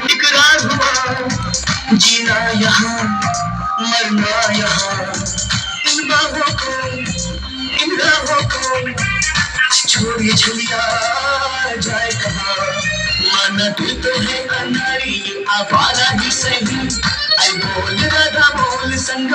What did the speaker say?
इकरार हुआ जीना यहाँ मरना यहाँ इन बाहों को इन राहों को छोड़िए छलिया जाए कहाँ माना दिल तो है अनारी आवारा ही सही आई बोल राधा बोल संग